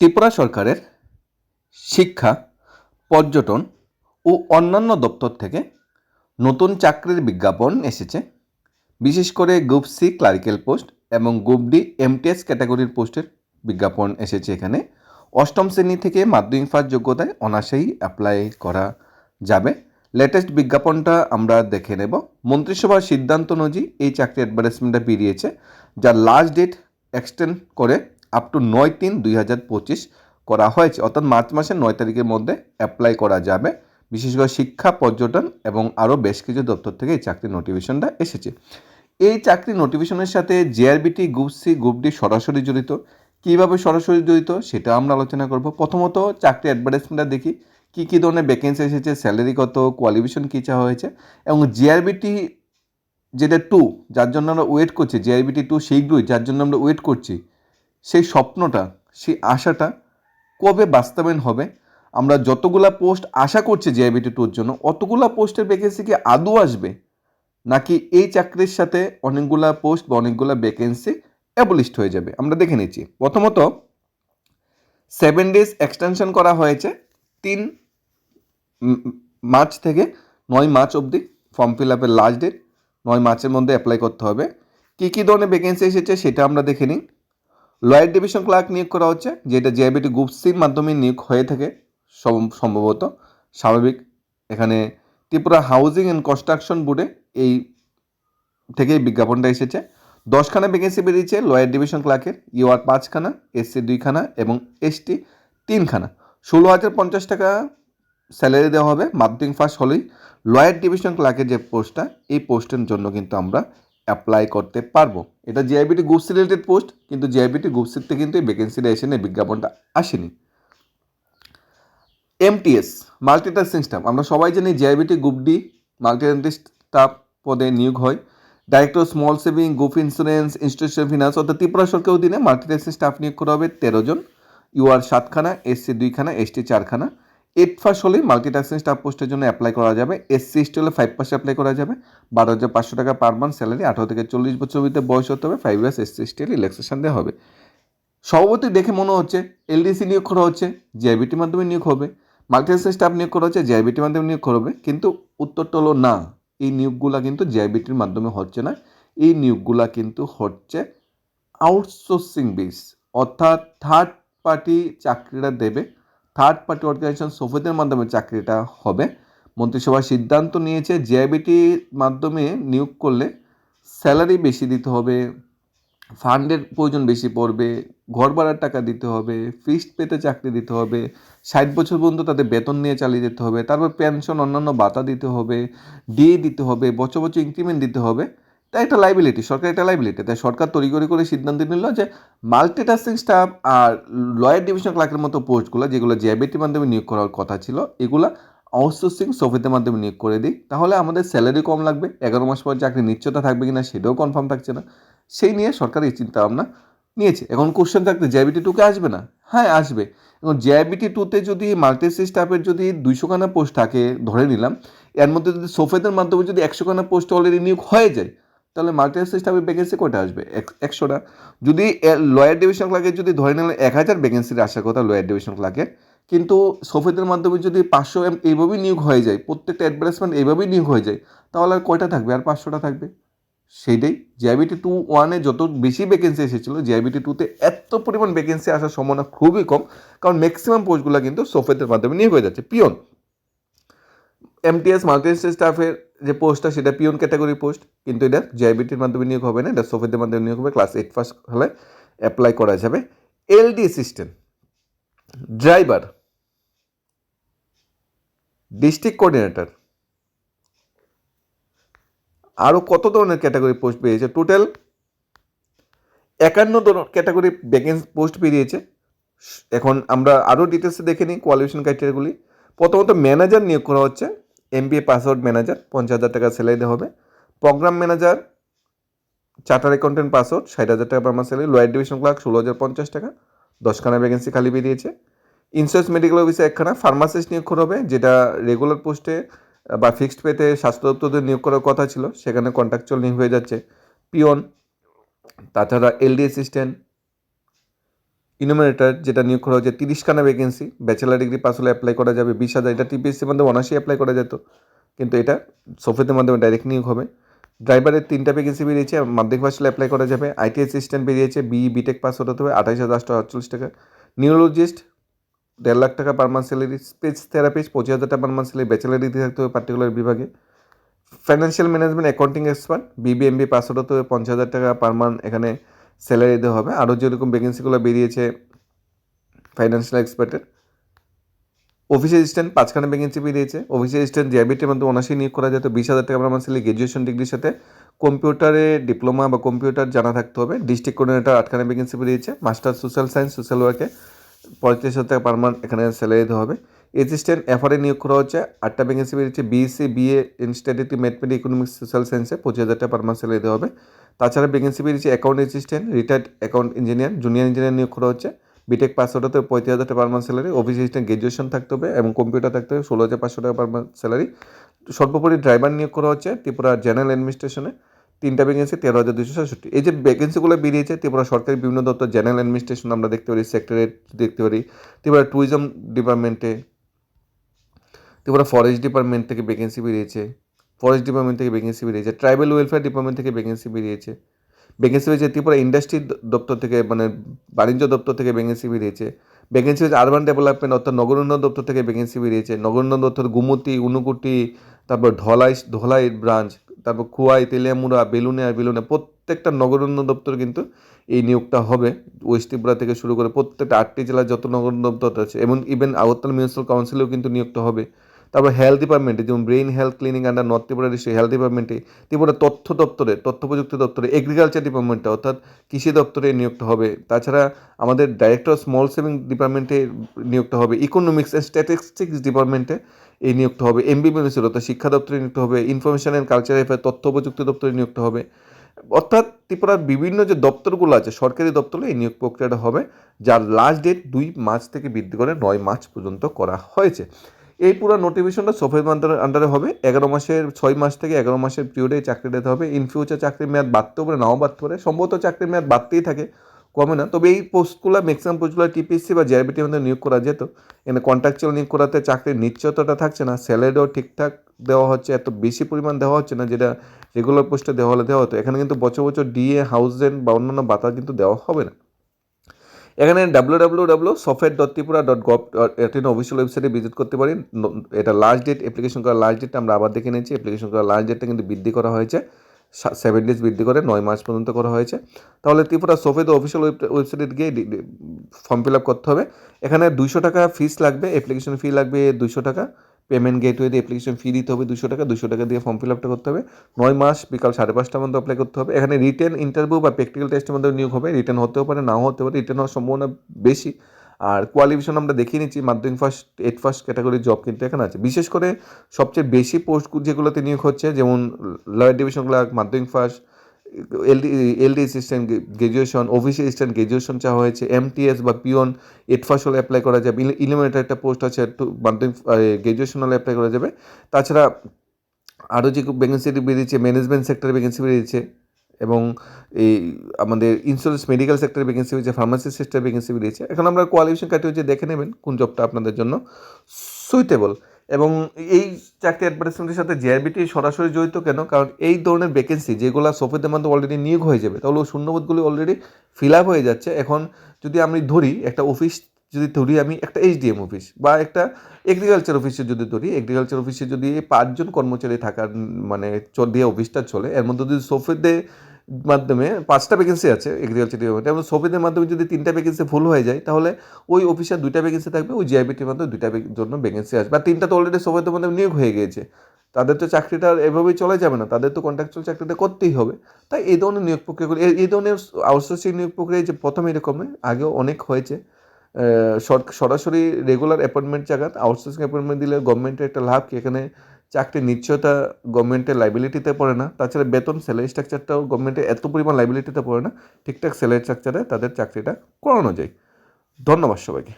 ত্রিপুরা সরকারের শিক্ষা, পর্যটন ও অন্যান্য দপ্তর থেকে নতুন চাকরির বিজ্ঞাপন এসেছে। বিশেষ করে গ্রুপ সি ক্লারিক্যাল পোস্ট এবং গ্রুপ ডি এমটিএস ক্যাটাগরির পোস্টের বিজ্ঞাপন এসেছে এখানে। অষ্টম শ্রেণী থেকে মাধ্যমিক পাস যোগ্যতায় অনায়াসেই অ্যাপ্লাই করা যাবে। লেটেস্ট বিজ্ঞাপনটা আমরা দেখে নেব। মন্ত্রিসভার সিদ্ধান্ত অনুযায়ী এই চাকরি অ্যাডভার্টাইজমেন্টটা বেরিয়েছে, যার লাস্ট ডেট এক্সটেন্ড করে আপ টু 9/3/2025 করা হয়েছে, অর্থাৎ মার্চ মাসের 9 তারিখের মধ্যে অ্যাপ্লাই করা যাবে। বিশেষ করে শিক্ষা, পর্যটন এবং আরও বেশ কিছু দপ্তর থেকে এই চাকরির নোটিফিকেশনটা এসেছে। এই চাকরি নোটিফিকেশনের সাথে JRBT, group C, group D সরাসরি জড়িত। কীভাবে সরাসরি জড়িত সেটা আমরা আলোচনা করব। প্রথমত চাকরি অ্যাডভার্টাইজমেন্টটা দেখি, কী ধরনের ভ্যাকেন্সি এসেছে, স্যালারি কত, কোয়ালিফিকেশন কী চাওয়া হয়েছে, এবং জিআরবিটি যেটা 2 যার জন্য আমরা ওয়েট করছি, জিআরবিটি 2 শীঘ্রই যার জন্য আমরা ওয়েট করছি, সেই স্বপ্নটা, সেই আশাটা কবে বাস্তবায়ন হবে। আমরা যতগুলা পোস্ট আশা করছি জিআরবিটি 2-র জন্য, অতগুলা পোস্টের ভ্যাকেন্সি কি আদৌ আসবে, নাকি এই চাকরির সাথে অনেকগুলা পোস্ট বা অনেকগুলা ভ্যাকেন্সি অ্যাবলিশড হয়ে যাবে, আমরা দেখে নিচ্ছি। প্রথমত 7 ডেজ এক্সটেনশন করা হয়েছে 3 মার্চ থেকে 9 মার্চ অবধি। ফর্ম ফিল আপের লাস্ট ডেট 9 মার্চের মধ্যে অ্যাপ্লাই করতে হবে। কী ধরনের ভ্যাকেন্সি এসেছে সেটা আমরা দেখে নিই। লয়ার ডিভিশন ক্লার্ক নিয়োগ করা হচ্ছে, যেটা জিআরবিটি গ্রুপ সির মাধ্যমে নিয়োগ হয়ে থাকে সম্ভবত, স্বাভাবিক। এখানে ত্রিপুরা হাউজিং অ্যান্ড কনস্ট্রাকশন বোর্ডে এই থেকেই বিজ্ঞাপনটা এসেছে। 10খানা ভ্যাকেন্সি বেরিয়েছে লয়ার ডিভিশন ক্লার্কের। ইউআর 5খানা, এসসি 2খানা এবং এসটি 3খানা। 16,050 টাকা স্যালারি দেওয়া হবে। মাধ্যমিক পাস হলেই লয়ার ডিভিশন ক্লার্কের যে পোস্টটা, এই পোস্টের জন্য কিন্তু আমরা অ্যাপ্লাই করতে পারবো। এটা JIBT group C related post, কিন্তু জিআইবিটি গ্রুপ সিতে কিন্তু এই ভ্যাকেন্সিটা এসে বিজ্ঞাপনটা আসেনি। এমটিএস মাল্টিটাস্কিং স্টাফ, আমরা সবাই জানি GIBT group D multitasking staff পদে নিয়োগ হয়। Director small saving, group insurance, institution finance, অর্থাৎ ত্রিপুরা সরকারের অধীনে মাল্টিটাস্কিং স্টাফ নিয়োগ করা হবে 13 জন। ইউআর 7খানা, এসসি 2খানা, এসটি 4খানা। 8 পাস হলেই মাল্টিটাস্কিং স্টাফ পোস্টের জন্য অ্যাপ্লাই করা যাবে। এসসি এসটি হলে 5 পাস অ্যাপ্লাই করা যাবে। 12,500 টাকা পার মান্থ স্যালারি। 18 থেকে 40 বছর ভিতরে বয়স হতে হবে। 5 ইয়ার্স এসসি এসটি রিল্যাক্সেশন দেওয়া হবে। সভাপতি দেখে মনে হচ্ছে এলডিসি নিয়োগ করা হচ্ছে, জিআইবিটির মাধ্যমে নিয়োগ হবে। মাল্টিটাস্কিং স্টাফ নিয়োগ করা হচ্ছে, জিআইবিটির মাধ্যমে নিয়োগ করা হবে। কিন্তু উত্তরটা হলো না, এই নিয়োগগুলা কিন্তু জিআইবিটির মাধ্যমে হচ্ছে না। এই নিয়োগগুলা কিন্তু হচ্ছে আউটসোর্সিং বেস, অর্থাৎ থার্ড পার্টি চাকরিটা দেবে। থার্ড পার্টি অর্গানাইজেশন সোফেদের মাধ্যমে চাকরিটা হবে। মন্ত্রিসভা সিদ্ধান্ত নিয়েছে জিআইবিটির মাধ্যমে নিয়োগ করলে স্যালারি বেশি দিতে হবে, ফান্ডের প্রয়োজন বেশি পড়বে, ঘর ভাড়ার টাকা দিতে হবে, ফিক্সড পেতে চাকরি দিতে হবে, 60 বছর পর্যন্ত তাদের বেতন নিয়ে চালিয়ে যেতে হবে, তারপর পেনশন অন্যান্য ভাতা দিতে হবে, ডিএ দিতে হবে, বছর বছর ইনক্রিমেন্ট দিতে হবে। তাই একটা লাইবিলিটি, সরকার একটা লাইবিলিটি। তাই সরকার তড়িঘড়ি করে সিদ্ধান্ত নিল যে মাল্টিটাস্কিং স্টাফ আর লয়ার ডিভিশন ক্লার্কের মতো পোস্টগুলো, যেগুলো জিআইবিটির মাধ্যমে নিয়োগ করার কথা ছিল, এগুলা আউটসোর্সিং সোফেদের মাধ্যমে নিয়োগ করে দিই। তাহলে আমাদের স্যালারি কম লাগবে, 11 মাস পর চাকরি নিশ্চয়তা থাকবে কিনা সেটাও কনফার্ম থাকছে না। সেই নিয়ে সরকার এই চিন্তা ভাবনা নিয়েছে। এখন কোশ্চেন থাকতে জিআইবিটি 2-কে আসবে না? হ্যাঁ আসবে। এখন জিআইবিটি 2-তে যদি মাল্টিটাস্কিং স্টাফের যদি 200খানা পোস্ট থাকে ধরে নিলাম, এর মধ্যে যদি সোফেদের মাধ্যমে যদি 100খানা পোস্ট অলরেডি নিয়োগ হয়ে যায়, তাহলে মাল্টিটাস্কিং স্টাফের ভ্যাকেন্সি কয়টা আসবে? 100টা। যদি লয়ার ডিভিশন ক্লার্কের যদি ধরে নিলাম 1000 ভ্যাকেন্সির আসার কথা লয়ার ডিভিশন ক্লার্কের, কিন্তু সোফেদের মাধ্যমে যদি 500 এইভাবেই নিয়োগ হয়ে যায়, প্রত্যেকটা অ্যাডভার্টাইজমেন্ট এইভাবেই নিয়োগ হয়ে যায়, তাহলে আর কয়টা থাকবে? আর 500টা থাকবে। সেইটাই জিআইবিটি 2-1-এ যত বেশি ভ্যাকেন্সি এসেছিলো, জিআইবিটি 2-তে এত পরিমাণ ভ্যাকেন্সি আসার সম্ভাবনা খুবই কম, কারণ ম্যাক্সিমাম পোস্টগুলো কিন্তু সোফেদের মাধ্যমে নিয়োগ হয়ে যাচ্ছে। পিয়ন, এমটিএস মাল্টিটাস্কিং স্টাফের যে পোস্টটা সেটা পিয়ন ক্যাটাগরি পোস্ট, কিন্তু এটা জিআইবিটির মাধ্যমে নিয়োগ হবে না, এটা সোফেদের মাধ্যমে নিয়োগ হবে। ক্লাস 8 পাস হলে অ্যাপ্লাই করা যাবে। এলডি অ্যাসিস্ট্যান্ট, ড্রাইভার, ডিস্ট্রিক্ট কোঅর্ডিনেটর, আরও কত ধরনের ক্যাটাগরি পোস্ট পেয়েছে। টোটাল 51 ক্যাটাগরি ভ্যাকেন্সি পোস্ট বেরিয়েছে। এখন আমরা আরও ডিটেলসে দেখে নিই কোয়ালিফিকেশন ক্রাইটেরিয়াগুলি। প্রথমত ম্যানেজার নিয়োগ করা হচ্ছে, এমবিএ পাসওয়ার্ড ম্যানেজার, 50,000 টাকা স্যালারি দেওয়া হবে। Programme manager, charter accountant password, 60,000 টাকা পার মাস স্যালারি। লয়ার ডিভিশন ক্লার্ক 16,050 টাকা, 10খানা ভ্যাকেন্সি খালি বেরিয়েছে। ইন্স্যুরেন্স মেডিকেল অফিসার 1খানা। ফার্মাসিস্ট নিয়োগ করা হবে, যেটা রেগুলার পোস্টে বা ফিক্সড পেতে স্বাস্থ্য দপ্তরে নিয়োগ করার কথা ছিল, সেখানে কন্ট্রাকচুয়াল নিয়োগ হয়ে যাচ্ছে। পিয়ন, তাছাড়া এলডি অ্যাসিস্ট্যান্ট, ইনোমিনেটর যেটা নিয়োগ করা হচ্ছে 30খানা ভ্যাকেন্সি, ব্যাচেলার ডিগ্রি পাস হলে অ্যাপ্লাই করা যাবে 20,000। এটা টিপিএসসির মাধ্যমে অনার্সে অ্যাপ্লাই করা যেত, কিন্তু এটা সোফেদের মাধ্যমে ডাইরেক্ট নিয়োগ হবে। ড্রাইভারের 3টা ভ্যাকেন্সি বেরিয়েছে, মাধ্যমিক পাস হলে অ্যাপ্লাই করা যাবে। আইটি অ্যাসিস্ট্যান্ট বেরিয়েছে, বিটেক পাস হতে হবে, 28,848 টাকা। নিউরোলজিস্ট 1.5 লাখ টাকা per month salary. Speech therapist 25,000 টাকা per month salary, bachelor degree থাকতে হবে পার্টিকুলার বিভাগে। Financial management accounting expert BBMB pass হতে হবে, 50,000 টাকা পার মান্থ এখানে স্যালারি দেওয়া হবে। আরও যেরকম ভ্যাকেন্সিগুলো বেরিয়েছে ফাইন্যান্সিয়াল এক্সপার্টের। অফিস অ্যাসিস্ট্যান্ট 5খানা ভ্যাকেন্সি বেরিয়েছে। অফিস অ্যাসিস্ট্যান্ট জিআইবিটির মধ্যে অনার্সে নিয়োগ করা যেত, 20,000 টাকা পার মান্থ স্যালারি, গ্র্যাজুয়েশন ডিগ্রির সাথে কম্পিউটারে ডিপ্লোমা বা কম্পিউটার জানা থাকতে হবে। ডিস্ট্রিক্ট কোঅর্ডিনেটর 8খানা ভ্যাকেন্সি বেরিয়েছে। মাস্টার সোশ্যাল সায়েন্স সোশ্যাল ওয়ার্কে 35,000 টাকা পার মান্থ এখানে স্যালারি দিতে হবে। অ্যাসিস্ট্যান্ট এফআরএ নিয়োগ করা হচ্ছে, 8টা ভ্যাকেন্সি বেরিয়েছে। BSc BA in statistics mathematics economics social সায়েন্সে 25,000 টাকা পার মান্থ স্যালারি দেওয়া হবে। তাছাড়া ভ্যাকেন্সি বেরিয়েছে account assistant, retired account engineer, junior engineer নিয়োগ করা হচ্ছে, বিটেক পাস হতে 35,000 টাকা per month salary. Office assistant graduation থাকতে হবে এবং কম্পিউটার থাকতে হবে, 16,500 টাকা পার মান্থ স্যালারি। সর্বোপরি ড্রাইভার নিয়োগ করা হচ্ছে ত্রিপুরা জেনারেল অ্যাডমিনিস্ট্রেশনে, 3টা ভ্যাকেন্সি, 13,267। এই যে ভ্যাকেন্সিগুলো বেরিয়েছে ত্রিপুরা সরকারি বিভিন্ন দপ্তর, জেনারেল অ্যাডমিনিস্ট্রেশন আমরা দেখতে পারি, সেক্রেটারিয়েট দেখতে পারি, ত্রিপুরা ট্যুরিজম ডিপার্টমেন্টে, ত্রিপুরা ফরেস্ট ডিপার্টমেন্ট থেকে ভ্যাকেন্সি বেরিয়েছে, ফরেস্ট ডিপার্টমেন্ট থেকে ভ্যাকেন্সি বেরিয়েছে, ট্রাইবাল ওয়েলফেয়ার ডিপার্টমেন্ট থেকে ভ্যাকেন্সি বেরিয়েছে, ভ্যাকেন্সি হয়েছে ত্রিপুরা ইন্ডাস্ট্রি দপ্তর থেকে, মানে বাণিজ্য দপ্তর থেকে ভ্যাকেন্সি বেরিয়েছে। ভ্যাকেন্সি হয়েছে আরবান ডেভেলপমেন্ট অর্থাৎ নগর উন্নয়ন দপ্তর থেকে ভ্যাকেন্সি বেরিয়েছে। নগর উন্নয়ন দপ্তর গুমতি, উনকুটি, তারপর ধলাই ব্রাঞ্চ, তারপর খুয়াই, তেলিয়ামুড়া, বেলুনে প্রত্যেকটা নগর উন্নয়ন দপ্তর কিন্তু এই নিয়োগটা হবে। ওয়েস্ট ত্রিপুরা থেকে শুরু করে প্রত্যেকটা 8টি জেলার যত নগর উন্নয়ন দপ্তর আছে এবং ইভেন আগরতলা মিউনিসিপ্যাল কাউন্সিলেও কিন্তু নিয়োগটা হবে। তারপর হেলথ ডিপার্টমেন্টে যেমন brain health clinic under north Tripura district health ডিপার্টমেন্টে, ত্রিপুরা তথ্য প্রযুক্তি দপ্তরে, এগ্রিকালচার ডিপার্টমেন্টে অর্থাৎ কৃষি দপ্তরে নিয়োগটা হবে। তাছাড়া আমাদের ডাইরেক্টর স্মল সেভিং ডিপার্টমেন্টে নিয়োগটা হবে। ইকোনমিক্স অ্যান্ড স্ট্যাটিস্টিক্স ডিপার্টমেন্টে এই নিয়োগটা হবে। এমবিবিএস অর্থাৎ শিক্ষা দপ্তরে নিয়োগটা হবে। ইনফরমেশন অ্যান্ড কালচার অ্যাফেয়ার তথ্য প্রযুক্তি দপ্তরে নিয়োগটা হবে। অর্থাৎ ত্রিপুরার বিভিন্ন যে দপ্তরগুলো আছে সরকারি দপ্তরে এই নিয়োগ প্রক্রিয়াটা হবে, যার লাস্ট ডেট 2 মার্চ থেকে বৃদ্ধি করে 9 মার্চ পর্যন্ত করা হয়েছে। এই পুরো নোটিফিকেশনটা সোফের আন্ডারে হবে। 6 মাস থেকে 11 মাসের পিরিয়ডে চাকরি দিতে হবে। ইন ফিউচার চাকরির মেয়াদ বাড়তেও পারে, নাও বাড়তে পারে, সম্ভবত চাকরির মেয়াদ বাড়তেই থাকে, কমে না। তবে এই পোস্টগুলো ম্যাক্সিমাম পোস্টগুলো টিপিএসসি বা জিআরবিটির মধ্যে নিয়োগ করা যেত। এখানে কন্ট্রাকচুয়াল নিয়োগ করাতে চাকরির নিশ্চয়তাটা থাকছে না, স্যালারিও ঠিকঠাক দেওয়া হচ্ছে, এত বেশি পরিমাণ দেওয়া হচ্ছে না যেটা রেগুলার পোস্টে দেওয়া হলে দেওয়া হতো। এখানে কিন্তু বছর বছর ডিএ, হাউস রেন্ট বা অন্যান্য ভাতা কিন্তু দেওয়া হবে না। এখানে www.software.tripura.gov.in অফিসিয়াল ওয়েবসাইটে ভিজিট করতে পারি। এটা লাস্ট ডেট, অ্যাপ্লিকেশন করার লাস্ট ডেটটা আমরা আবার দেখে নিয়েছি। অ্যাপ্লিকেশন করার লাস্ট ডেটটা কিন্তু বৃদ্ধি করা হয়েছে, 7 ডেজ বৃদ্ধি করে 9 মার্চ পর্যন্ত করা হয়েছে। তাহলে ত্রিপুরা সোফেদ অফিসিয়াল ওয়েবসাইটে গিয়ে ফর্ম ফিল আপ করতে হবে। এখানে 200 টাকা ফিস লাগবে, অ্যাপ্লিকেশন ফি লাগবে 200 টাকা। পেমেন্ট গেটওয়ে দিয়ে অ্যাপ্লিকেশন ফি দিতে হবে 200 টাকা, 200 টাকা দিয়ে ফর্ম ফিল আপটা করতে হবে। 9 মাস বিকাল 5:30টার মধ্যে অ্যাপ্লাই করতে হবে। এখানে রিটেন ইন্টারভিউ বা প্র্যাকটিক্যাল টেস্টের মধ্যে নিয়োগ হবে। রিটেন হতেও পারে, নাও হতে পারে, রিটেন হওয়ার সম্ভাবনা বেশি। আর কোয়ালিফিকেশন আমরা দেখিয়ে নিচ্ছি, মাধ্যমিক ফার্স্ট 8 ফার্স্ট ক্যাটাগরির জব কিন্তু এখানে আছে। বিশেষ করে সবচেয়ে বেশি পোস্ট যেগুলোতে নিয়োগ হচ্ছে, যেমন লয়ার ডিভিশন ক্লার্ক মাধ্যমিক first, LD assistant graduation, office assistant graduation চাওয়া হয়েছে, এমটিএস বা পিওন 8 ফার্স্ট হলে অ্যাপ্লাই করা যাবে। ইলিমিনেটার একটা পোস্ট আছে, মাধ্যমিক গ্র্যাজুয়েশন হলে অ্যাপ্লাই করা যাবে। তাছাড়া আরও যে ভ্যাকেন্সি বেরিয়েছে, ম্যানেজমেন্ট সেক্টরে ভ্যাকেন্সি বেরিয়েছে এবং এই আমাদের ইন্স্যুরেন্স মেডিকেল সেক্টরে ভ্যাকেন্সি হয়েছে, ফার্মাসি সেক্টরে ভ্যাকেন্সি বেরিয়েছে। এখন আমরা কোয়ালিফিকেশন ক্রাইটেরিয়া দেখে নেবেন কোন জবটা আপনাদের জন্য সুইটেবল। এবং এই চাকরি অ্যাডভার্টাইজমেন্টের সাথে জিআরবিটি সরাসরি জড়িত কেন? কারণ এই ধরনের ভ্যাকেন্সি যেগুলো সোফেদের মাধ্যমে অলরেডি নিয়োগ হয়ে যাবে, তাহলে ওই শূন্যপদগুলি অলরেডি ফিল আপ হয়ে যাচ্ছে। এখন যদি আমি ধরি একটা অফিস, যদি ধরি আমি একটা এইচডিএম অফিস বা একটা এগ্রিকালচার অফিসে যদি ধরি, এগ্রিকালচার অফিসে যদি 5 জন কর্মচারী থাকার মানে দিয়ে অফিসটা চলে, এর মধ্যে যদি সোফেদের মাধ্যমে 5টা ভ্যাকেন্সি আছে এগ্রিকালচার ডিপার্টমেন্টে, এবং সোফেদের মাধ্যমে যদি 3টা ভ্যাকেন্সি ফুল হয়ে যায়, তাহলে ওই অফিসের 2টা ভ্যাকেন্সি থাকবে, ওই জিআইবিটির মাধ্যমে 2টা জন্য ভ্যাকেন্সি আসবে। আর 3টা তো অলরেডি সোফেদের মাধ্যমে নিয়োগ হয়ে গিয়েছে, তাদের তো চাকরিটা এভাবেই চলে যাবে না, তাদের তো কন্ট্রাকচুয়াল চাকরিটা করতেই হবে। তাই এই ধরনের নিয়োগ প্রক্রিয়াগুলি, এই ধরনের আউটসোর্সিং নিয়োগ প্রক্রিয়া যে প্রথম এরকমই, আগেও অনেক হয়েছে। সরাসরি রেগুলার অ্যাপয়েন্টমেন্ট জায়গা আউটসোর্সিং অ্যাপয়েন্টমেন্ট দিলে গভর্নমেন্টের একটা লাভ কি, এখানে চাকরির নিশ্চয়তা গভর্নমেন্টের লাইবিলিটিতে পড়ে না। তাছাড়া বেতন স্যালারি স্ট্রাকচারটাও গভর্নমেন্টের এত পরিমাণ লাইবিলিটিতে পড়ে না, ঠিকঠাক স্যালারি স্ট্রাকচারে তাদের চাকরিটা করানো যায়। ধন্যবাদ সবাইকে।